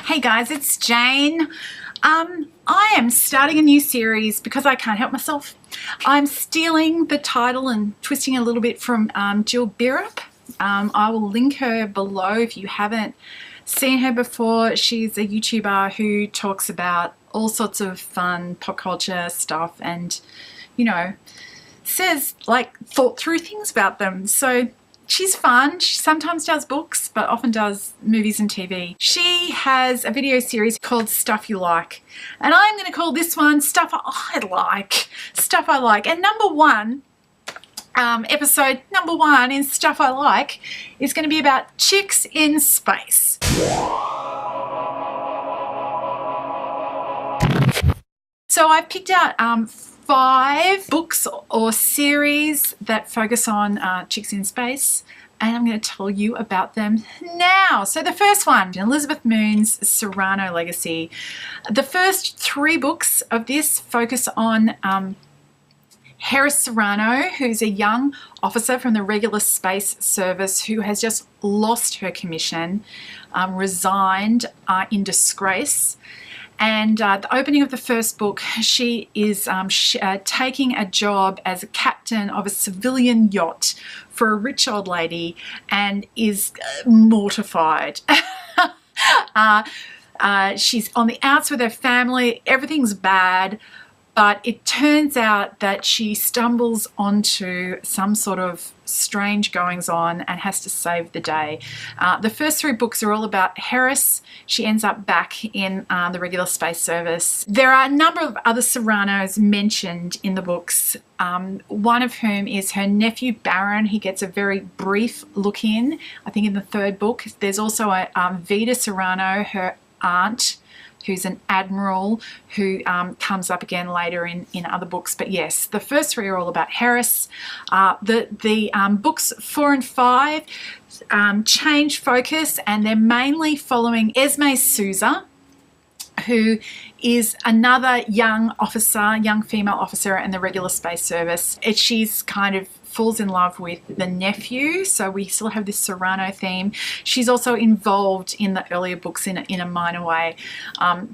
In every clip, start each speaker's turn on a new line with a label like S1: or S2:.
S1: Hey guys, it's Jane. I am starting a new series because I can't help myself. I'm stealing the title and twisting a little bit from Jill Birrup. I will link her below if you haven't seen her before. She's a YouTuber who talks about all sorts of fun pop culture stuff and, you know, says like thought through things about them. So she's fun. She sometimes does books, but often does movies and TV. She has a video series called Stuff You Like. And I'm going to call this one Stuff I Like. Stuff I Like. And episode number one in Stuff I Like is going to be about chicks in space. So I've picked out 5 books or series that focus on chicks in space, and I'm going to tell you about them now. So the first one, Elizabeth Moon's Serrano Legacy. The first 3 books of this focus on Harris Serrano, who's a young officer from the regular space service who has just lost her commission, resigned in disgrace. And the opening of the first book, she is taking a job as a captain of a civilian yacht for a rich old lady and is mortified. She's on the outs with her family. Everything's bad. But it turns out that she stumbles onto some sort of strange goings on and has to save the day. The first 3 books are all about Harris. She ends up back in the regular space service. There are a number of other Serranos mentioned in the books, one of whom is her nephew Baron. He gets a very brief look in, I think in the 3rd book. There's also a Vida Serrano, her aunt, who's an admiral, who comes up again later in other books. But yes, the first 3 are all about Harris. The books 4 and 5 change focus, and they're mainly following Esme Souza, who is another young female officer in the regular space service. She's kind of falls in love with the nephew, so we still have this Serrano theme. She's also involved in the earlier books in a minor way.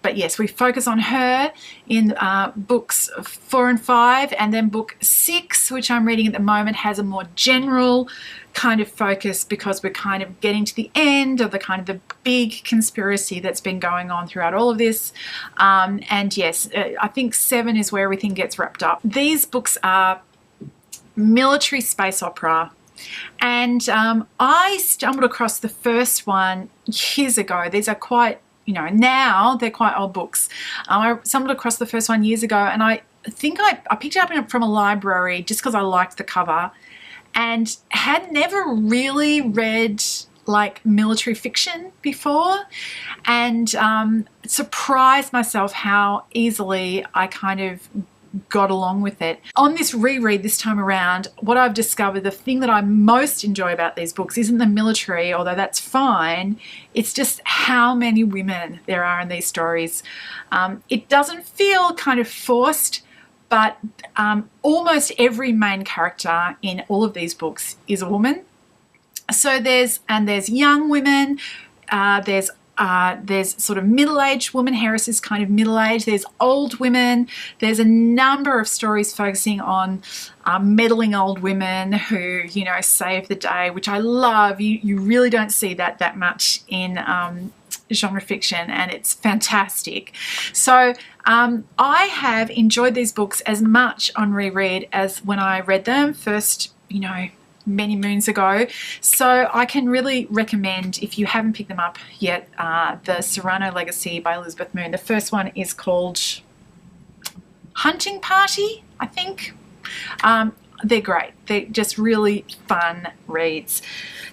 S1: But yes, we focus on her in books 4 and 5, and then book 6, which I'm reading at the moment, has a more general kind of focus because we're kind of getting to the end of the big conspiracy that's been going on throughout all of this. And yes, I think 7 is where everything gets wrapped up. These books are military space opera, and I stumbled across the first one years ago. These are quite, now they're quite old books. I stumbled across the first one years ago, and I think I picked it up from a library just because I liked the cover and had never really read like military fiction before, and surprised myself how easily I kind of got along with it. On this reread this time around, what I've discovered, the thing that I most enjoy about these books isn't the military, although that's fine. It's just how many women there are in these stories. It doesn't feel kind of forced, but almost every main character in all of these books is a woman. So there's young women, there's sort of middle-aged women. Harris is kind of middle-aged. There's old women. There's a number of stories focusing on meddling old women who, save the day, which I love. You really don't see that much in genre fiction, and it's fantastic. So I have enjoyed these books as much on reread as when I read them first, many moons ago. So I can really recommend, if you haven't picked them up yet, the Serrano Legacy by Elizabeth Moon. The first one is called Hunting Party, I think. They're great. They're just really fun reads.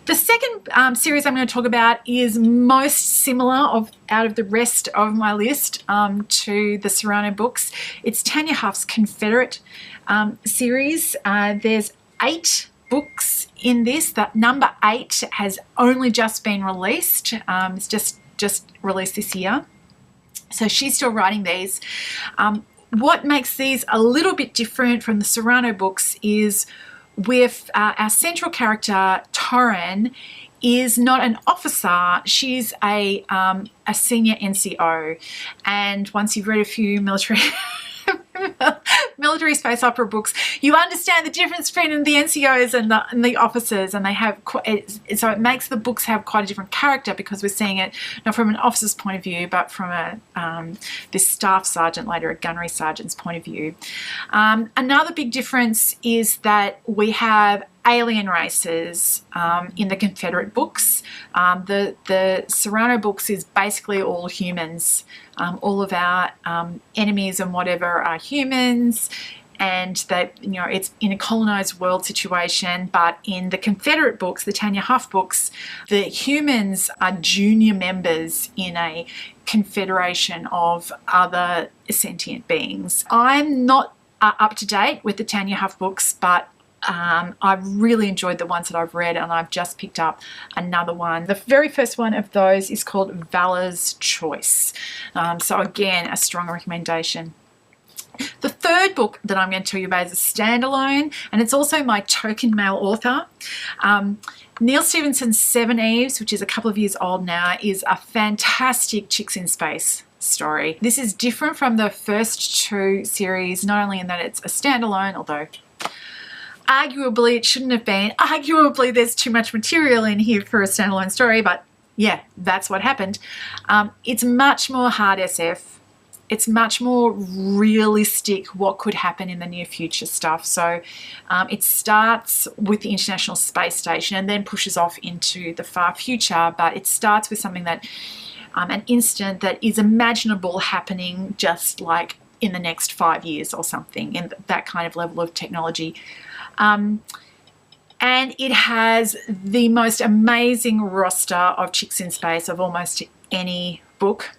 S1: The second series I'm going to talk about is most similar out of the rest of my list to the Serrano books. It's Tanya Huff's Confederate series. There's 8 books in this. That number 8 has only just been released. It's just released this year. So she's still writing these. What makes these a little bit different from the Serrano books is with our central character, Torrin, is not an officer. She's a senior NCO. And once you've read a few military space opera books, you understand the difference between the NCOs and the officers, and they have so it makes the books have quite a different character, because we're seeing it not from an officer's point of view, but from this staff sergeant, later a gunnery sergeant's point of view. Another big difference is that we have alien races in the Confederate books. The Serrano books is basically all humans. All of our enemies and whatever are humans, and that, you know, it's in a colonized world situation. But in the Confederate books, the Tanya Huff books, the humans are junior members in a confederation of other sentient beings. I'm not up to date with the Tanya Huff books, but I've really enjoyed the ones that I've read, and I've just picked up another one. The very first one of those is called VALOR'S Choice. So again, a strong recommendation. The third book that I'm going to tell you about is a standalone, and it's also my token male author. Neal Stevenson's Seveneves, which is a couple of years old now, is a fantastic chicks in space story. This is different from the first two series, not only in that it's a standalone, although arguably it shouldn't have been. Arguably there's too much material in here for a standalone story, but yeah, that's what happened. It's much more hard SF. It's much more realistic what could happen in the near future stuff. So it starts with the International Space Station and then pushes off into the far future, but it starts with something that, an incident that is imaginable happening just like in the next 5 years or something, in that kind of level of technology. And it has the most amazing roster of chicks in space of almost any book.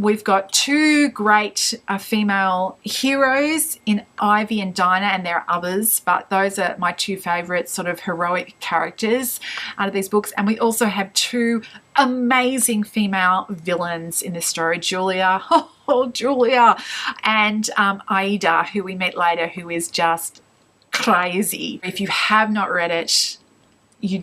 S1: We've got two great female heroes in Ivy and Dinah, and there are others, but those are my two favourite sort of heroic characters out of these books. And we also have two amazing female villains in this story, Julia, Julia, and Aida, who we meet later, who is just crazy. If you have not read it, you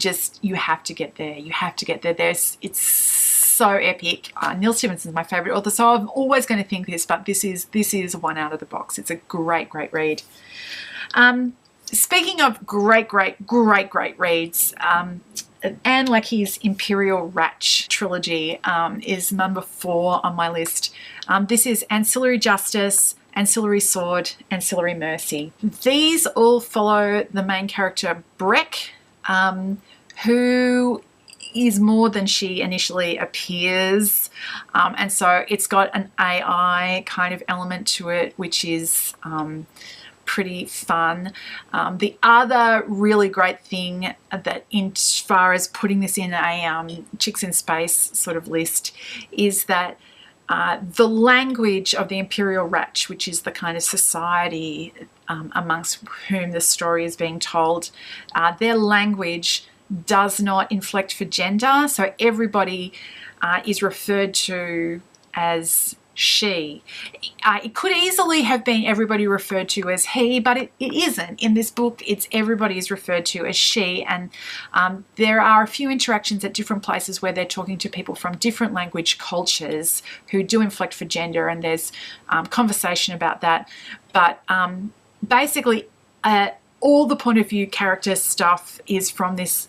S1: have to get there. You have to get there. It's so epic. Neal Stevenson's my favourite author, so I'm always going to think this, but this is one out of the box. It's a great read. Speaking of great reads, Anne Leckie's Imperial Radch trilogy is number 4 on my list. This is Ancillary Justice, Ancillary Sword, Ancillary Mercy. These all follow the main character Breck, who is more than she initially appears, and so it's got an AI kind of element to it, which is pretty fun. The other really great thing that, in far as putting this in a chicks in space sort of list, is that the language of the Imperial Radch, which is the kind of society amongst whom the story is being told, their language does not inflect for gender, so everybody is referred to as she. It could easily have been everybody referred to as he, but it isn't. In this book, it's everybody is referred to as she, and there are a few interactions at different places where they're talking to people from different language cultures who do inflect for gender, and there's conversation about that. But basically, all the point of view character stuff is from this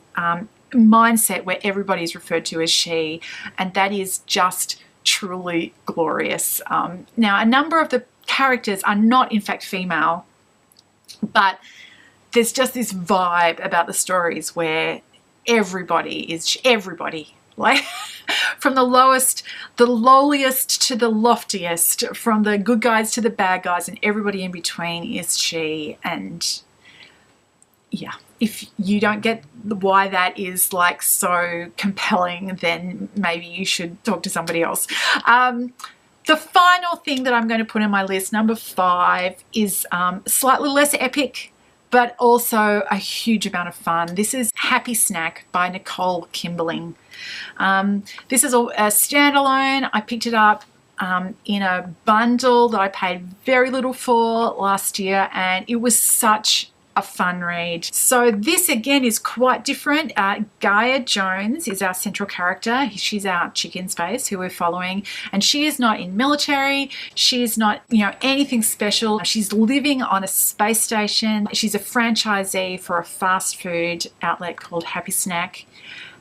S1: mindset where everybody is referred to as she, and that is just truly glorious. Now, a number of the characters are not in fact female, but there's just this vibe about the stories where everybody is everybody, like from the lowliest to the loftiest, from the good guys to the bad guys, and everybody in between is she. And yeah, if you don't get why that is like so compelling, then maybe you should talk to somebody else. The final thing that I'm going to put on my list, number 5, is slightly less epic, but also a huge amount of fun. This is Happy Snak by Nicole Kinberling. This is a standalone. I picked it up in a bundle that I paid very little for last year, and it was such a fun read. So this again is quite different. Gaia Jones is our central character. She's our chick in space who we're following, and she is not in military. She is not, you know, anything special. She's living on a space station. She's a franchisee for a fast food outlet called Happy Snak.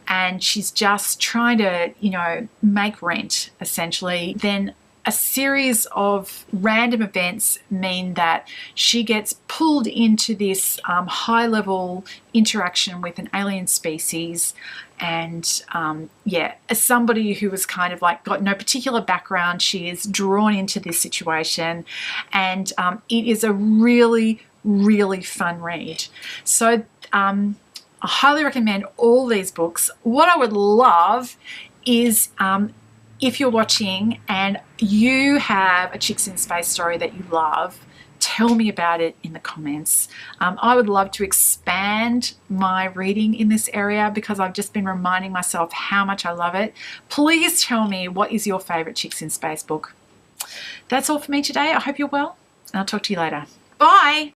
S1: And she's just trying to, you know, make rent, essentially. Then a series of random events mean that she gets pulled into this high-level interaction with an alien species. And yeah, as somebody who was kind of like got no particular background, she is drawn into this situation. And it is a really, really fun read. So I highly recommend all these books. What I would love is if you're watching and you have a Chicks in Space story that you love, tell me about it in the comments. I would love to expand my reading in this area because I've just been reminding myself how much I love it. Please tell me, what is your favorite Chicks in Space book? That's all for me today. I hope you're well, and I'll talk to you later. Bye.